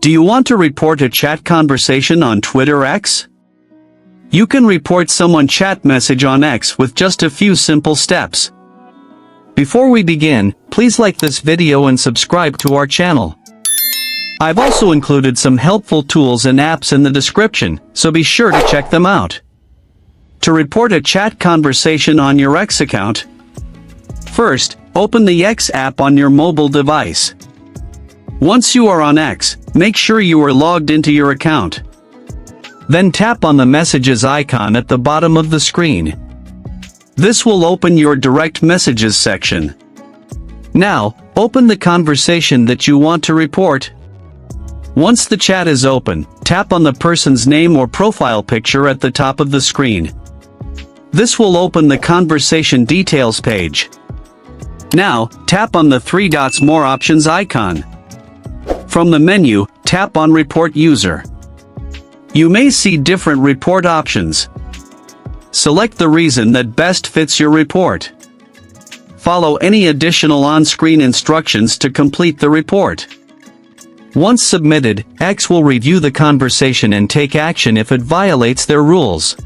Do you want to report a chat conversation on Twitter X? You can report someone's chat message on X with just a few simple steps. Before we begin, please like this video and subscribe to our channel. I've also included some helpful tools and apps in the description, so be sure to check them out. To report a chat conversation on your X account, first, open the X app on your mobile device. Once you are on X, make sure you are logged into your account. Then tap on the messages icon at the bottom of the screen. This will open your direct messages section. Now, open the conversation that you want to report. Once the chat is open, tap on the person's name or profile picture at the top of the screen. This will open the conversation details page. Now, tap on the 3 dots more options icon. From the menu, tap on Report User. You may see different report options. Select the reason that best fits your report. Follow any additional on-screen instructions to complete the report. Once submitted, X will review the conversation and take action if it violates their rules.